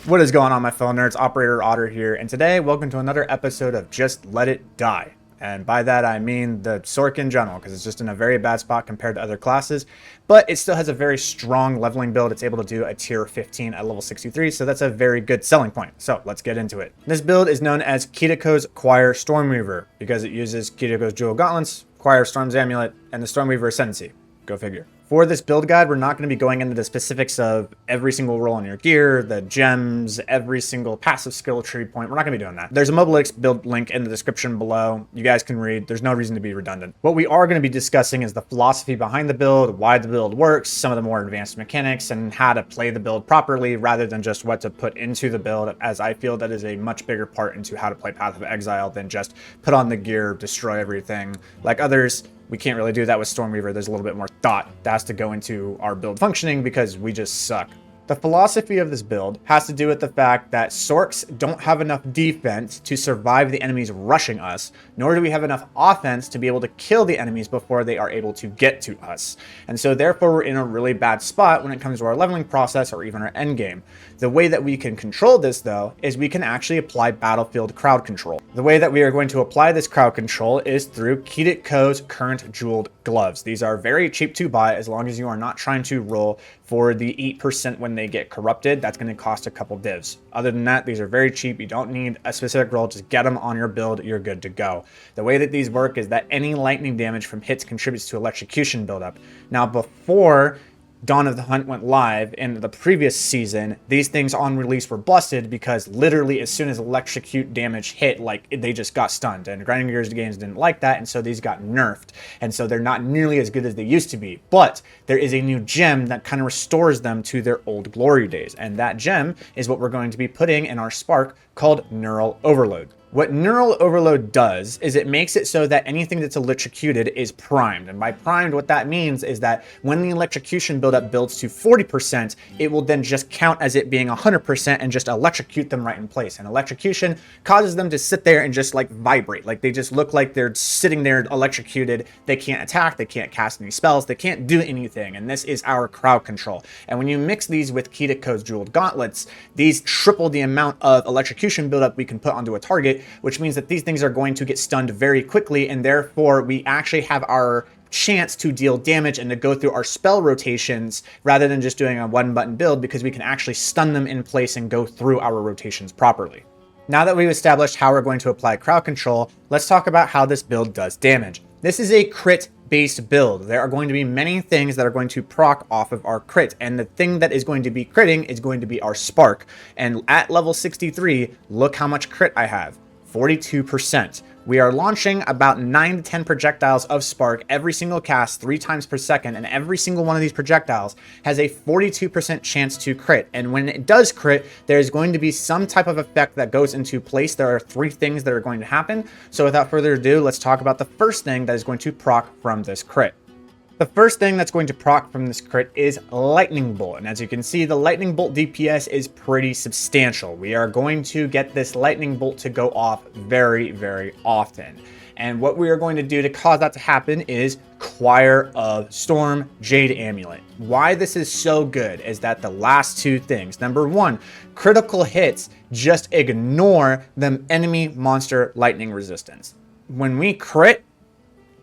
What is going on, my fellow nerds? Operator Otter here, and today, welcome to another episode of Just Let It Die. And by that, I mean the Sork in general, because it's just in a very bad spot compared to other classes, but it still has a very strong leveling build. It's able to do a tier 15 at level 63, so that's a very good selling point. So let's get into it. This build is known as Kitiko's Choir Stormweaver, because it uses Kitiko's Jewel Gauntlets, Choir Storm's Amulet, and the Stormweaver Ascendancy. Go figure. For this build guide, we're not going to be going into the specifics of every single roll on your gear, the gems, every single passive skill tree point. We're not going to be doing that. There's a Mobilix build link in the description below. You guys can read. There's no reason to be redundant. What we are going to be discussing is the philosophy behind the build, why the build works, some of the more advanced mechanics, and how to play the build properly rather than just what to put into the build, as I feel that is a much bigger part into how to play Path of Exile than just put on the gear, destroy everything. Like others, we can't really do that with Stormweaver. There's a little bit more thought that has to go into our build functioning because we just suck. The philosophy of this build has to do with the fact that Sorks don't have enough defense to survive the enemies rushing us, nor do we have enough offense to be able to kill the enemies before they are able to get to us. And so therefore we're in a really bad spot when it comes to our leveling process or even our end game. The way that we can control this, though, is we can actually apply battlefield crowd control. The way that we are going to apply this crowd control is through Kitiko's current jeweled gloves. These are very cheap to buy as long as you are not trying to roll for the 8% when they get corrupted. That's going to cost a couple divs. Other than that, these are very cheap. You don't need a specific roll. Just get them on your build. You're good to go. The way that these work is that any lightning damage from hits contributes to electrocution buildup. Now, before Dawn of the Hunt went live in the previous season, these things on release were busted because literally as soon as electrocute damage hit, like they just got stunned, and Grinding Gears games didn't like that, and so these got nerfed, and so they're not nearly as good as they used to be. But there is a new gem that kind of restores them to their old glory days, and that gem is what we're going to be putting in our spark called Neural Overload. What Neural Overload does is it makes it so that anything that's electrocuted is primed. And by primed, what that means is that when the electrocution buildup builds to 40%, it will then just count as it being 100% and just electrocute them right in place. And electrocution causes them to sit there and just like vibrate. Like they just look like they're sitting there electrocuted. They can't attack. They can't cast any spells. They can't do anything. And this is our crowd control. And when you mix these with Kitiko's Jeweled Gauntlets, these triple the amount of electrocution buildup we can put onto a target, which means that these things are going to get stunned very quickly, and therefore we actually have our chance to deal damage and to go through our spell rotations rather than just doing a one button build, because we can actually stun them in place and go through our rotations properly. Now that we've established how we're going to apply crowd control, let's talk about how this build does damage. This is a crit based build. There are going to be many things that are going to proc off of our crit, and the thing that is going to be critting is going to be our spark. And at level 63, look how much crit I have. 42%. We are launching about 9 to 10 projectiles of spark every single cast 3 times per second, and every single one of these projectiles has a 42% chance to crit. And when it does crit, there's going to be some type of effect that goes into place. There are 3 things that are going to happen. So without further ado, let's talk about the first thing that is going to proc from this crit. The first thing that's going to proc from this crit is Lightning Bolt. And as you can see, the Lightning Bolt DPS is pretty substantial. We are going to get this Lightning Bolt to go off very, very often. And what we are going to do to cause that to happen is Choir of Storm Jade Amulet. Why this is so good is that the last 2 things. Number 1, critical hits just ignore the enemy monster lightning resistance. When we crit,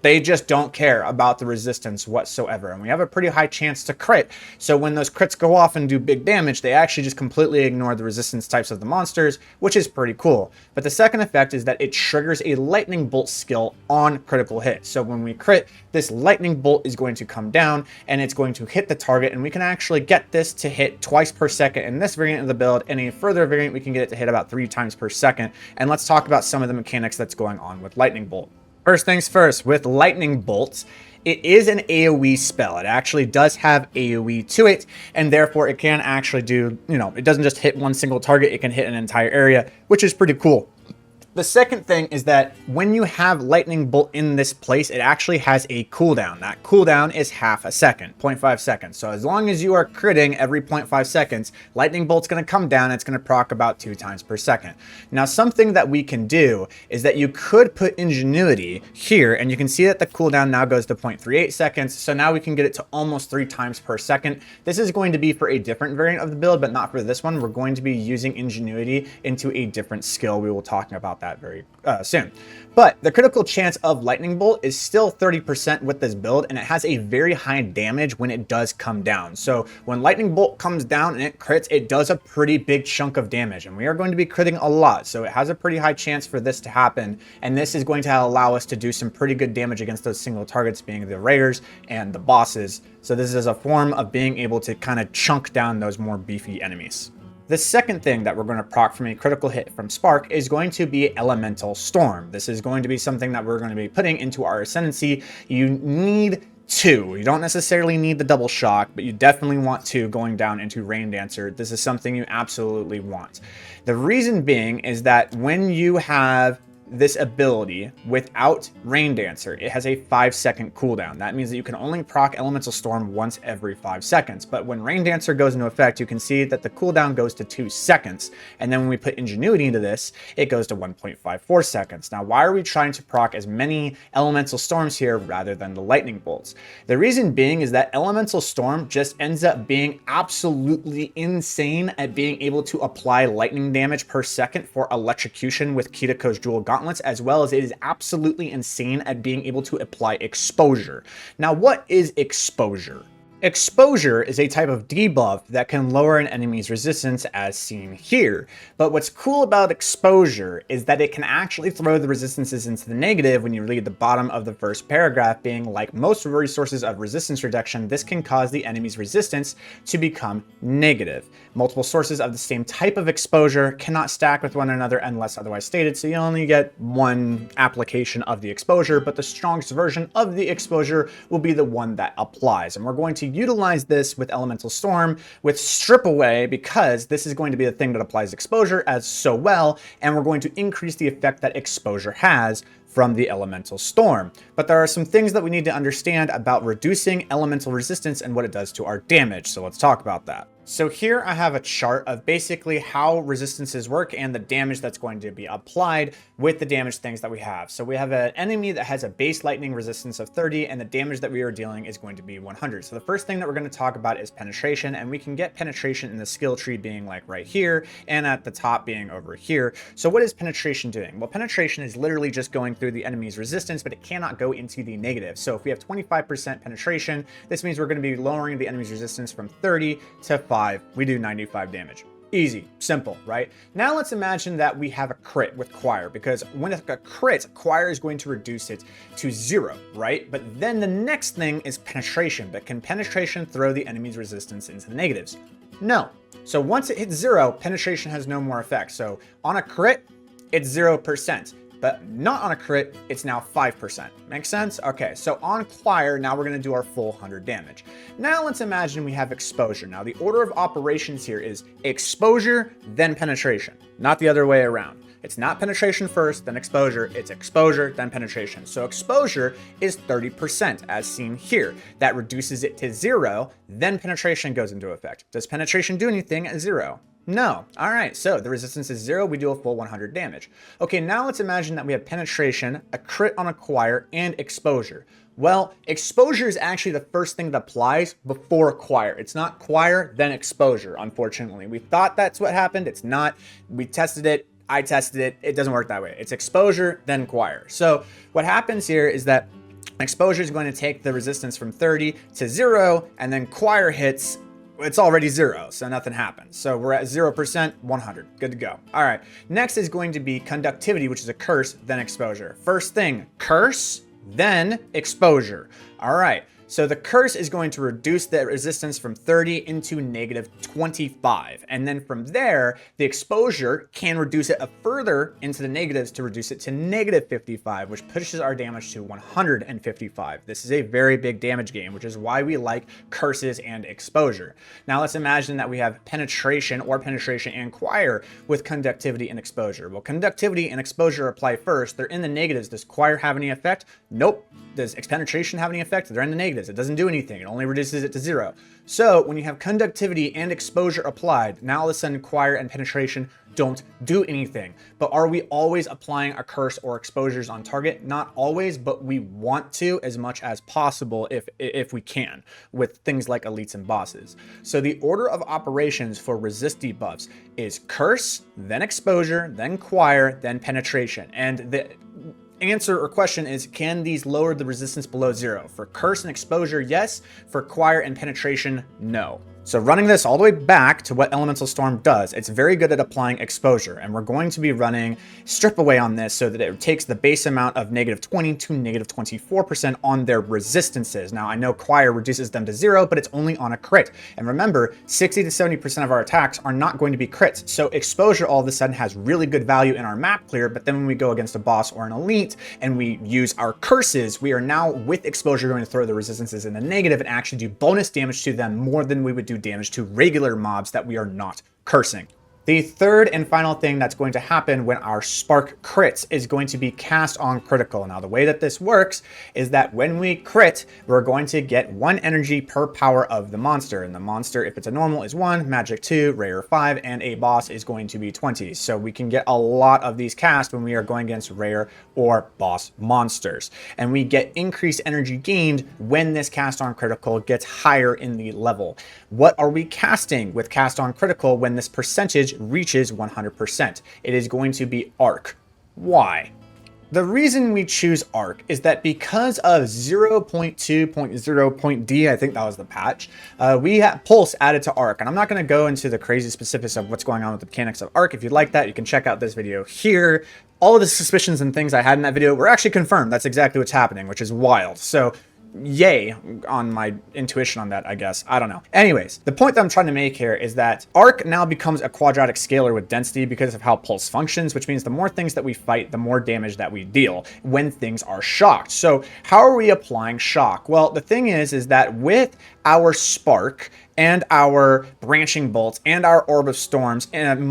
they just don't care about the resistance whatsoever. And we have a pretty high chance to crit. So when those crits go off and do big damage, they actually just completely ignore the resistance types of the monsters, which is pretty cool. But the second effect is that it triggers a lightning bolt skill on critical hit. So when we crit, this lightning bolt is going to come down and it's going to hit the target. And we can actually get this to hit twice per second in this variant of the build. In a further variant, we can get it to hit about 3 times per second. And let's talk about some of the mechanics that's going on with lightning bolt. First things first, with Lightning Bolts, it is an AoE spell. It actually does have AoE to it, and therefore it can actually do, it doesn't just hit one single target, it can hit an entire area, which is pretty cool. The second thing is that when you have lightning bolt in this place, it actually has a cooldown. That cooldown is half a second, 0.5 seconds. So as long as you are critting every 0.5 seconds, lightning bolt's going to come down. It's going to proc about 2 times per second. Now, something that we can do is that you could put ingenuity here, and you can see that the cooldown now goes to 0.38 seconds. So now we can get it to almost 3 times per second. This is going to be for a different variant of the build, but not for this one. We're going to be using ingenuity into a different skill. We will talk about that very soon. But the critical chance of lightning bolt is still 30% with this build, and it has a very high damage when it does come down. So when lightning bolt comes down and it crits, it does a pretty big chunk of damage, and we are going to be critting a lot. So it has a pretty high chance for this to happen, and this is going to allow us to do some pretty good damage against those single targets, being the raiders and the bosses. So this is a form of being able to kind of chunk down those more beefy enemies. The second thing that we're going to proc from a critical hit from Spark is going to be Elemental Storm. This is going to be something that we're going to be putting into our Ascendancy. You need 2. You don't necessarily need the double shock, but you definitely want 2 going down into Rain Dancer. This is something you absolutely want. The reason being is that when you have this ability without Rain Dancer, it has a 5-second cooldown. That means that you can only proc Elemental Storm once every 5 seconds. But when Rain Dancer goes into effect, you can see that the cooldown goes to 2 seconds. And then when we put Ingenuity into this, it goes to 1.54 seconds. Now, why are we trying to proc as many Elemental Storms here rather than the Lightning Bolts? The reason being is that Elemental Storm just ends up being absolutely insane at being able to apply lightning damage per second for electrocution with Kitiko's Jewel Gauntlet, as well as it is absolutely insane at being able to apply exposure. Now, what is exposure? Exposure is a type of debuff that can lower an enemy's resistance, as seen here. But what's cool about exposure is that it can actually throw the resistances into the negative. When you read the bottom of the first paragraph, being like most resources of resistance reduction, this can cause the enemy's resistance to become negative. Multiple sources of the same type of exposure cannot stack with one another unless otherwise stated, so you only get one application of the exposure, but the strongest version of the exposure will be the one that applies. And we're going to utilize this with Elemental Storm with Strip Away, because this is going to be the thing that applies exposure as so well, and we're going to increase the effect that exposure has from the Elemental Storm. But there are some things that we need to understand about reducing elemental resistance and what it does to our damage, so let's talk about that. So here I have a chart of basically how resistances work and the damage that's going to be applied with the damage things that we have. So we have an enemy that has a base lightning resistance of 30, and the damage that we are dealing is going to be 100. So the first thing that we're going to talk about is penetration, and we can get penetration in the skill tree being like right here and at the top being over here. So what is penetration doing? Well, penetration is literally just going through the enemy's resistance, but it cannot go into the negative. So if we have 25% penetration, this means we're going to be lowering the enemy's resistance from 30 to 5. We do 95 damage. Easy, simple, right? Now let's imagine that we have a crit with Choir, because when it's a crit, Choir is going to reduce it to 0, right? But then the next thing is penetration. But can penetration throw the enemy's resistance into the negatives? No. So once it hits 0, penetration has no more effect. So on a crit, it's 0%. But not on a crit, it's now 5%. Make sense? Okay, so on Choir, now we're gonna do our full 100 damage. Now let's imagine we have exposure. Now the order of operations here is exposure, then penetration, not the other way around. It's not penetration first, then exposure. It's exposure, then penetration. So exposure is 30%, as seen here. That reduces it to 0, then penetration goes into effect. Does penetration do anything at 0? No. All right, so the resistance is 0. We do a full 100 damage. Okay, now let's imagine that we have penetration, a crit on a Choir, and exposure. Well, exposure is actually the first thing that applies before Choir. It's not Choir, then exposure, unfortunately. We thought that's what happened. It's not. We tested it. I tested it. It doesn't work that way. It's exposure, then Choir. So what happens here is that exposure is going to take the resistance from 30 to 0, and then Choir hits. It's already 0, so nothing happens. So we're at 0%, 100, good to go. All right, next is going to be conductivity, which is a curse, then exposure. First thing, curse, then exposure. All right, So the curse is going to reduce the resistance from 30 into negative 25. And then from there, the exposure can reduce it further into the negatives to reduce it to negative 55, which pushes our damage to 155. This is a very big damage game, which is why we like curses and exposure. Now let's imagine that we have penetration or penetration and choir with conductivity and exposure. Well, conductivity and exposure apply first. They're in the negatives. Does choir have any effect? Nope. Does penetration have any effect? They're in the negatives. It doesn't do anything. It only reduces it to 0. So when you have conductivity and exposure applied, now all of a sudden choir and penetration don't do anything. But are we always applying a curse or exposures on target? Not always, but we want to as much as possible if we can with things like elites and bosses. So the order of operations for resist debuffs is curse, then exposure, then choir, then penetration. And the answer or question is, can these lower the resistance below 0? For curse and exposure, yes. For choir and penetration, no. So running this all the way back to what Elemental Storm does, it's very good at applying exposure, and we're going to be running strip away on this so that it takes the base amount of negative 20 to negative 24% on their resistances. Now I know choir reduces them to 0, but it's only on a crit. And remember, 60 to 70% of our attacks are not going to be crits. So exposure all of a sudden has really good value in our map clear, but then when we go against a boss or an elite and we use our curses, we are now with exposure going to throw the resistances in the negative and actually do bonus damage to them more than we would do damage to regular mobs that we are not cursing. The third and final thing that's going to happen when our spark crits is going to be cast on critical. Now, the way that this works is that when we crit, we're going to get 1 energy per power of the monster. And the monster, if it's a normal, is 1, magic 2, rare 5, and a boss is going to be 20. So we can get a lot of these cast when we are going against rare or boss monsters. And we get increased energy gained when this cast on critical gets higher in the level. What are we casting with cast on critical when this percentage reaches 100%? It is going to be arc. Why? The reason we choose arc is that because of 0.2.0.d, I think that was the patch, we have pulse added to arc. And I'm not going to go into the crazy specifics of what's going on with the mechanics of arc. If you'd like that, you can check out this video here. All of the suspicions and things I had in that video were actually confirmed. That's exactly what's happening, which is wild. So yay on my intuition on that, I guess. I don't know. Anyways, the point that I'm trying to make here is that arc now becomes a quadratic scalar with density because of how pulse functions, which means the more things that we fight, the more damage that we deal when things are shocked. So how are we applying shock? Well, the thing is that with our spark and our branching bolts and our orb of storms and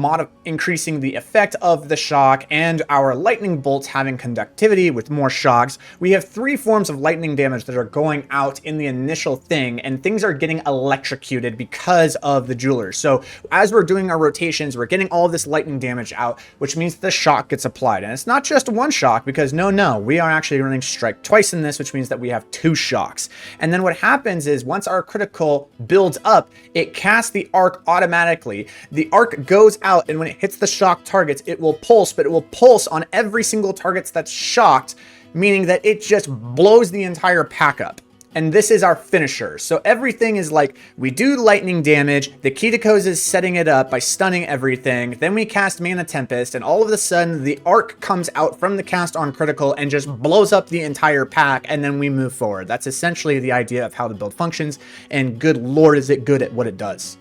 increasing the effect of the shock and our lightning bolts having conductivity with more shocks, we have 3 forms of lightning damage that are going out in the initial thing, and things are getting electrocuted because of the jewelers. So as we're doing our rotations, we're getting all this lightning damage out, which means the shock gets applied. And it's not just 1 shock, because no, we are actually running strike twice in this, which means that we have 2 shocks. And then what happens is once our critical builds up, it casts the arc automatically. The arc goes out, and when it hits the shock targets, it will pulse, but it will pulse on every single target that's shocked, meaning that it just blows the entire pack up. And this is our finisher. So everything is like, we do lightning damage, the Kitikos is setting it up by stunning everything, then we cast Mana Tempest, and all of a sudden the arc comes out from the cast on critical and just blows up the entire pack, and then we move forward. That's essentially the idea of how the build functions, and good lord is it good at what it does.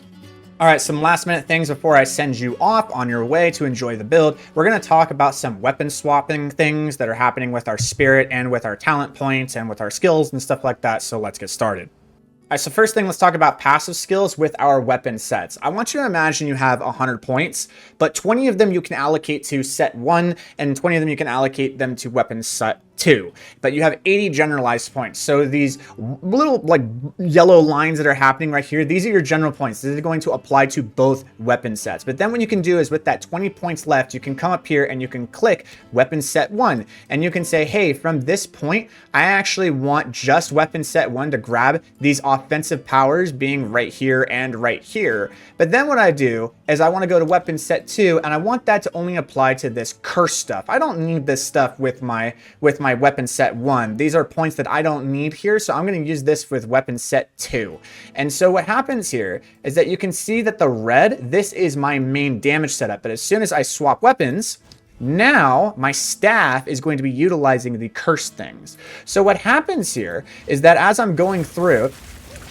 All right, some last minute things before I send you off on your way to enjoy the build. We're going to talk about some weapon swapping things that are happening with our spirit and with our talent points and with our skills and stuff like that. So let's get started. All right, so first thing, let's talk about passive skills with our weapon sets. I want you to imagine you have 100 points, but 20 of them you can allocate to set 1, and 20 of them you can allocate them to weapon set 2. But you have 80 generalized points. So these little like yellow lines that are happening right here, these are your general points. This is going to apply to both weapon sets. But then what you can do is with that 20 points left, you can come up here and you can click weapon set 1. And you can say, hey, from this point, I actually want just weapon set 1 to grab these offensive powers being right here and right here. But then what I do is I want to go to weapon set 2, and I want that to only apply to this curse stuff. I don't need this stuff with my weapon set 1. These are points that I don't need here, so I'm going to use this with weapon set 2. And so what happens here is that you can see that the red, this is my main damage setup, but as soon as I swap weapons, Now, my staff is going to be utilizing the curse things. So what happens here is that as I'm going through,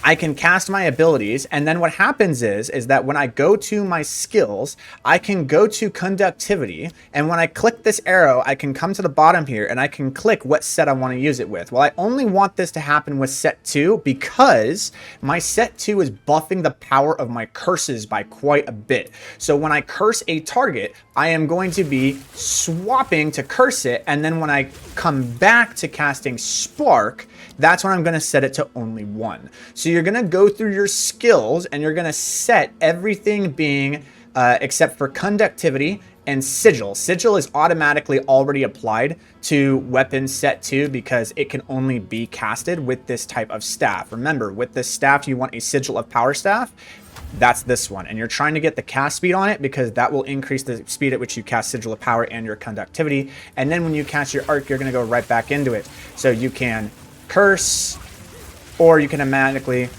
I can cast my abilities, and then what happens is that when I go to my skills, I can go to conductivity, and when I click this arrow, I can come to the bottom here, and I can click what set I want to use it with. Well, I only want this to happen with set 2 because my set 2 is buffing the power of my curses by quite a bit. So when I curse a target, I am going to be swapping to curse it, and then when I come back to casting Spark, that's when I'm going to set it to only 1. So you're going to go through your skills and you're going to set everything being except for conductivity and sigil. Sigil is automatically already applied to weapon set 2 because it can only be casted with this type of staff. Remember, with this staff, you want a sigil of power staff. That's this one, and you're trying to get the cast speed on it because that will increase the speed at which you cast Sigil of Power and your conductivity. And then when you cast your arc, you're going to go right back into it. So you can curse, or you can automatically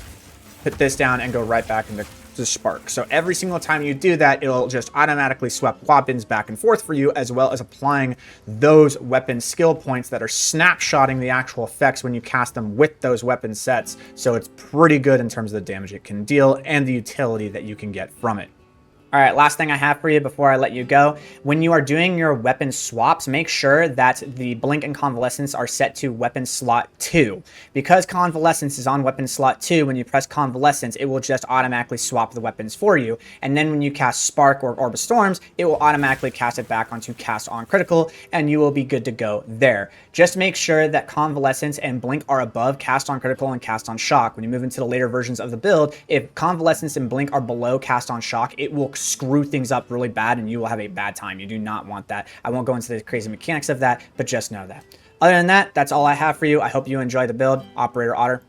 put this down and go right back into the Spark. So every single time you do that, it'll just automatically swap weapons back and forth for you, as well as applying those weapon skill points that are snapshotting the actual effects when you cast them with those weapon sets. So it's pretty good in terms of the damage it can deal and the utility that you can get from it. All right, last thing I have for you before I let you go. When you are doing your weapon swaps, make sure that the Blink and Convalescence are set to weapon slot 2. Because Convalescence is on weapon slot 2, when you press Convalescence, it will just automatically swap the weapons for you. And then when you cast Spark or Orb of Storms, it will automatically cast it back onto Cast on Critical, and you will be good to go there. Just make sure that Convalescence and Blink are above Cast on Critical and Cast on Shock. When you move into the later versions of the build, if Convalescence and Blink are below Cast on Shock, it will screw things up really bad and you will have a bad time. You do not want that. I won't go into the crazy mechanics of that, but just know that. Other than that, that's all I have for you. I hope you enjoy the build. Operator Otter,